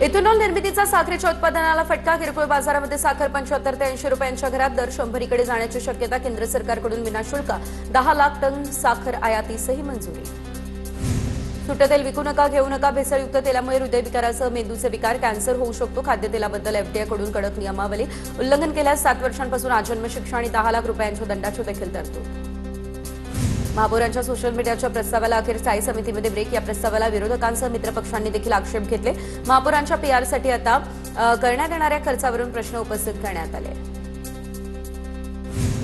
Ethanol निर्मितीचा साखरेच्या उत्पादनाला फटका. किरकोळ बाजारामध्ये साखर 75 ते 80 रुपयांच्या घरात. दर 100कडे जाण्याची शक्यता. केंद्र सरकारकडून विनाशुल्क 10 लाख टन साखर आयातीसही मंजुरी. सुटं तेल विकू नका, घेऊ नका. भेसळयुक्त तेलामुळे हृदयविकारासह मेंदूचे विकार, कॅन्सर होऊ शकतो. खाद्यतेलाबद्दल एफडीआयकडून कडक नियमावली. उल्लंघन केल्यास 7 वर्षांपासून आजन्म शिक्षा आणि 10 लाख रुपयांच्या दंडाची देखील तरतूद. महापौरांच्या सोशल मीडियाच्या प्रस्तावाला अखेर स्थायी समितीमध्ये ब्रेक. या प्रस्तावाला विरोधकांसह मित्रपक्षांनी देखील आक्षेप घेतले. महापौरांच्या पीआरसाठी आता करण्यात येणाऱ्या खर्चावरून प्रश्न उपस्थित करण्यात आले.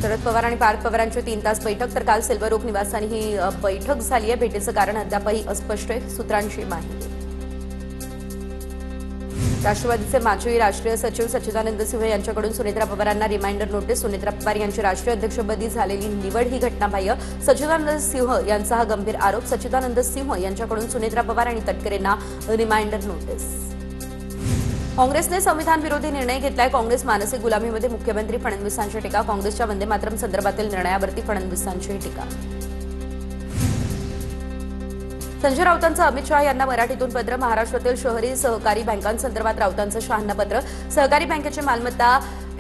शरद पवार आणि पार्थ पवारांची 3 तास बैठक. तर काल सिल्वर ओक निवासस्थानी ही बैठक झाली आहे. भेटीचं कारण अद्यापही अस्पष्ट आहे. सूत्रांची माहिती. राष्ट्रवादीचे माजी राष्ट्रीय सचिव सच्चिदानंद सिंह यांच्याकडून सुनेत्रा पवारांना रिमाइंडर नोटीस. सुनेत्रा पवार यांची राष्ट्रीय अध्यक्षपदी झालेली निवड ही घटनाबाह्य. सच्चिदानंद सिंह यांचा हा गंभीर आरोप. सच्चिदानंद सिंह यांच्याकडून सुनेत्रा पवार आणि तटकरेंना रिमाइंडर नोटीस. काँग्रेसने संविधान विरोधी निर्णय घेतलाय. काँग्रेस मानसिक गुलामीमध्ये. मुख्यमंत्री फडणवीसांची टीका. काँग्रेसच्या वंदे मातरम संदर्भातील निर्णयावरती फडणवीसांची टीका. संजय राऊतांचं अमित शहा यांना मराठीतून पत्र. महाराष्ट्रातील शहरी सहकारी बँकांसंदर्भात राऊतांचं शहांना पत्र. सहकारी बँकेची मालमत्ता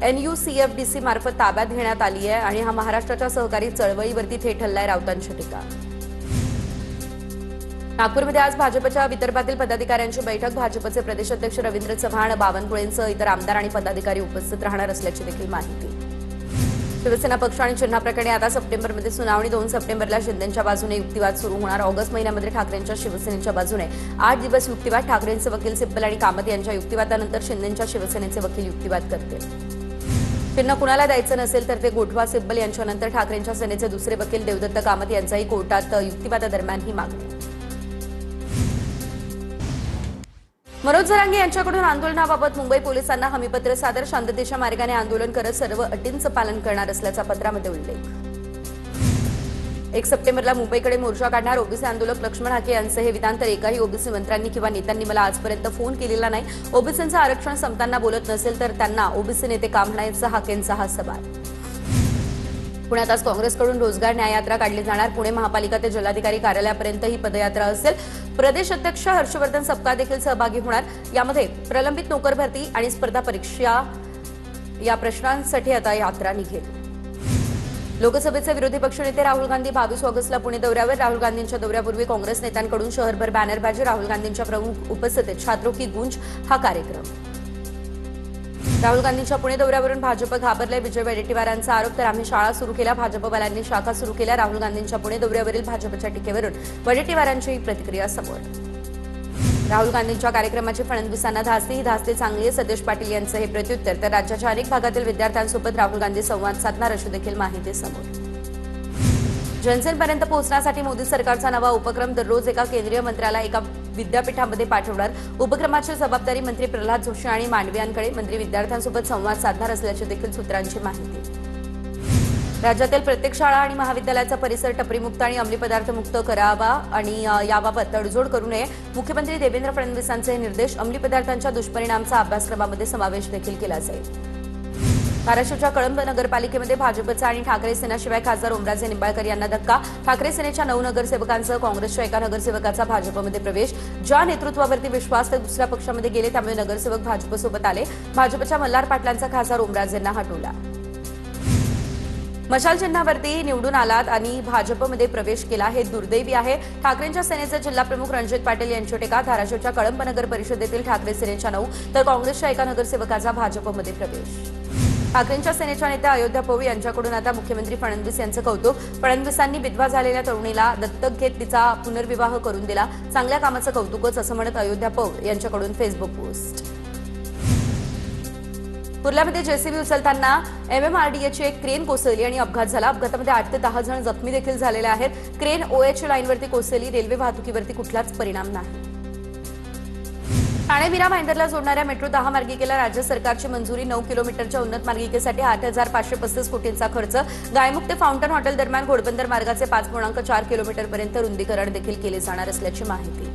NUCFDC मार्फत ताब्यात घेण्यात आली आहे आणि हा महाराष्ट्राच्या सहकारी चळवळीवरती थेट हल्लाय. राऊतांची टीका. नागपूरमध्ये आज भाजपच्या विदर्भातील पदाधिकाऱ्यांची बैठक. भाजपचे प्रदेशाध्यक्ष रवींद्र चव्हाण, बावनकुळेंसह इतर आमदार आणि पदाधिकारी उपस्थित राहणार असल्याची देखील माहिती. शिवसेना पक्ष आणि चिन्हाप्रकरणी आता सप्टेंबरमध्ये सुनावणी. 2 सप्टेंबरला शिंदेंच्या बाजूने युक्तिवाद सुरू होणार. ऑगस्ट महिन्यामध्ये ठाकरेंच्या शिवसेनेच्या बाजूने 8 दिवस युक्तिवाद. ठाकरेंचे वकील सिब्बल आणि कामत यांच्या युक्तिवादानंतर शिंदेंच्या शिवसेनेचे वकील युक्तिवाद करतील. चिन्ह कुणाला द्यायचं नसेल तर ते गोठवा. सिब्बल यांच्यानंतर ठाकरेंच्या सेनेचे दुसरे वकील देवदत्त कामत यांचाही कोर्टात युक्तिवादादरम्यान ही मागणी. मनोज जरांगे यांच्याकडून आंदोलनाबाबत मुंबई पोलिसांना हमीपत्र सादर. शांततेच्या मार्गाने आंदोलन करत सर्व अटींचं पालन करणार असल्याचा पत्रामध्ये उल्लेख. 1 सप्टेंबरला मुंबईकडे मोर्चा काढणार. ओबीसी आंदोलक लक्ष्मण हाके यांचं हे विधान. तर एकाही ओबीसी मंत्र्यांनी किंवा नेत्यांनी मला आजपर्यंत फोन केलेला नाही. ओबीसींचं आरक्षण संपताना बोलत नसेल तर त्यांना ओबीसी नेते का म्हणायचं, हाकेंचा हा सवाल. पुण्यात आज काँग्रेसकडून रोजगार न्याययात्रा काढली जाणार. पुणे महापालिका ते जिल्हाधिकारी कार्यालयापर्यंत ही पदयात्रा असेल. प्रदेश अध्यक्ष हर्षवर्धन सपकाळ देखील सहभागी होणार. यामध्ये प्रलंबित नोकर भरती आणि स्पर्धा परीक्षा या प्रश्नांसाठी आता यात्रा निघेल. लोकसभेचे विरोधी पक्षनेते राहुल गांधी 22 ऑगस्टला पुणे दौऱ्यावर. राहुल गांधींच्या दौऱ्यापूर्वी काँग्रेस नेत्यांकडून शहरभर बॅनरबाजी. राहुल गांधींच्या प्रमुख उपस्थितीत छात्रों की गूंज हा कार्यक्रम. राहुल गांधींच्या पुणे दौऱ्यावरून भाजप घाबरले. विजय वडेट्टीवारांचा आरोप. तर आम्ही शाळा सुरू केल्या, भाजपवाल्यांनी शाखा सुरू केल्या. राहुल गांधींच्या पुणे दौऱ्यावरील भाजपच्या टीकेवरून वडेट्टीवारांची प्रतिक्रिया समोर. राहुल गांधींच्या कार्यक्रमाची फडणवीसांना धास्ती. ही धास्ती चांगली आहे. सतेज पाटील यांचं हे प्रत्युत्तर. तर राज्याच्या अनेक भागातील विद्यार्थ्यांसोबत राहुल गांधी संवाद साधणार अशी देखील माहिती समोर. जनसेनपर्यंत पोहोचण्यासाठी मोदी सरकारचा नवा उपक्रम. दररोज एका केंद्रीय मंत्र्याला एका विद्यापीठामध्ये पाठवणार. उपक्रमाची जबाबदारी मंत्री प्रल्हाद जोशी आणि मांडवियांकडे. मंत्री विद्यार्थ्यांसोबत संवाद साधणार असल्याची देखील सूत्रांची माहिती. राज्यातील प्रत्येक शाळा आणि महाविद्यालयाचा परिसर टपरीमुक्त आणि अंमली पदार्थ मुक्त करावा आणि याबाबत तडजोड करू नये. मुख्यमंत्री देवेंद्र फडणवीसांचे निर्देश. अंमली पदार्थांच्या दुष्परिणामांचा अभ्यासक्रमामध्ये समावेश देखील केला जाईल. धाराशिवच्या कळंब नगरपालिकेमध्ये भाजपचा आणि ठाकरे सेनाशिवाय खासदार ओमराजे निंबाळकर यांना धक्का. ठाकरे सेनेच्या 9 नगरसेवकांसह काँग्रेसच्या एका नगरसेवकाचा भाजपमध्ये प्रवेश. ज्या नेतृत्वावरती विश्वास ते दुसऱ्या पक्षामध्ये गेले त्यामुळे नगरसेवक भाजपसोबत आले. भाजपच्या मल्हार पाटलांचा खासदार ओमराजेंना हटवला. मशाल चिन्हावरती निवडून आलात आणि भाजपमध्ये प्रवेश केला हे दुर्दैवी आहे. ठाकरेंच्या सेनेचे जिल्हाप्रमुख रणजित पाटील यांची टीका. धाराशिवच्या कळंब नगर परिषदेतील ठाकरे सेनेच्या 9 तर काँग्रेसच्या एका नगरसेवकाचा भाजपमध्ये प्रवेश. ठाकरेंच्या सेनेच्या नेत्या अयोध्या पौळ यांच्याकडून आता मुख्यमंत्री फडणवीस यांचं कौतुक. फडणवीसांनी विधवा झालेल्या तरुणीला दत्तक घेत तिचा पुनर्विवाह करून दिला. चांगल्या कामाचं कौतुकच असं म्हणत अयोध्या पौळ यांच्याकडून फेसबुक पोस्ट. कुर्ल्यामध्ये जेसीबी उचलताना MMRDAची एक क्रेन कोसळली आणि अपघात झाला. अपघातामध्ये 8 ते 10 जण जखमी देखील झालेले आहेत. क्रेन OH लाईनवरती कोसळली. रेल्वे वाहतुकीवरती कुठलाच परिणाम नाही. ठाणे मीरा भाईंदरला जोडणाऱ्या मेट्रो 10 मार्गिकेला राज्य सरकारची मंजुरी. 9 किलोमीटरच्या उन्नत मार्गिकेसाठी 8,535 कोटींचा खर्च. गायमुख ते फाउंटन हॉटेल दरम्यान घोडबंदर मार्गाचे 5.4 किलोमीटरपर्यंत रुंदीकरण देखील केले जाणार असल्याची माहिती.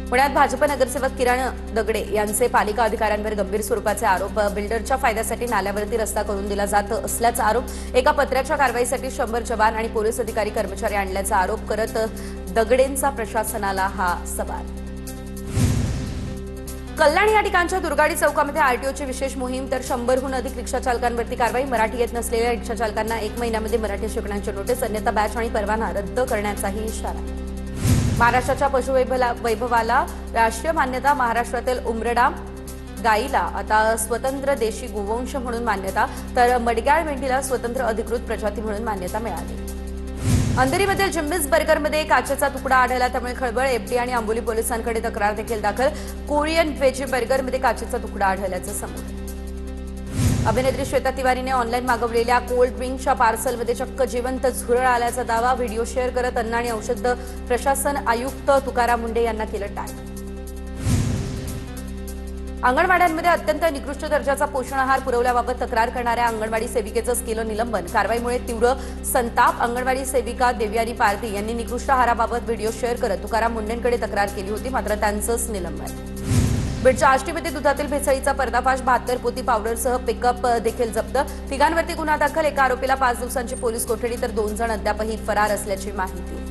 पुण्यात भाजप नगरसेवक किरण दगडे यांचे पालिका अधिकाऱ्यांवर गंभीर स्वरूपाचे आरोप. बिल्डरच्या फायद्यासाठी नाल्यावरती रस्ता करून दिला जात असल्याचा आरोप. एका पत्राच्या कारवाईसाठी 100 जवान आणि पोलीस अधिकारी कर्मचारी आणल्याचा आरोप करत दगडेंचा प्रशासनाला हा सवाल. कल्याण या ठिकाणच्या दुर्गाडी चौकामध्ये आरटीओची विशेष मोहीम तर 100हून अधिक रिक्षा चालकांवरती कारवाई। मराठी येत नसलेल्या रिक्षा चालकांना 1 महिन्यामध्ये मराठी शिकण्याची नोटीस, अन्यथा बॅच आणि परवाना रद्द करण्याचाही इशारा। महाराष्ट्राच्या पशुवैभवाला राष्ट्रीय मान्यता, महाराष्ट्रातील उमरडा गाईला आता स्वतंत्र देशी गोवंश म्हणून मान्यता, तर मडग्याळ मेंढीला स्वतंत्र अधिकृत प्रजाती म्हणून मान्यता मिळाली। अंधेरीमधील जिम्मीज बर्गरमध्ये काचेचा तुकडा आढळला, त्यामुळे खळबळ। एफडी आणि आंबोली पोलिसांकडे तक्रार देखील दाखल। कोरियन व्हेज बर्गरमध्ये काचेचा तुकडा आढळल्याचं समोर। अभिनेत्री श्वेता तिवारीने ऑनलाईन मागवलेल्या कोल्ड ड्रिंकच्या पार्सलमध्ये चक्क जिवंत झुरळ आल्याचा दावा। व्हिडिओ शेअर करत अन्न आणि औषध प्रशासन आयुक्त तुकाराम मुंढे यांना केलं टॅग। अंगणवाड्यांमध्ये अत्यंत निकृष्ट दर्जाचा पोषण आहार पुरवल्याबाबत तक्रार करणाऱ्या अंगणवाडी सेविकेचं केलं निलंबन। कारवाईमुळे तीव्र संताप। अंगणवाडी सेविका देवयानी पारधी यांनी निकृष्ट आहाराबाबत व्हिडिओ शेअर करत तुकाराम मुंढेंकडे तक्रार केली होती, मात्र त्यांचंच निलंबन। बीडच्या आष्टीमध्ये दुधातील भेसळीचा पर्दाफाश। 72 पोती पावडरसह पिकअप देखील जप्त। तिघांवरती गुन्हा दाखल। एका आरोपीला 5 दिवसांची पोलीस कोठडी, तर 2 जण अद्यापही फरार असल्याची माहिती।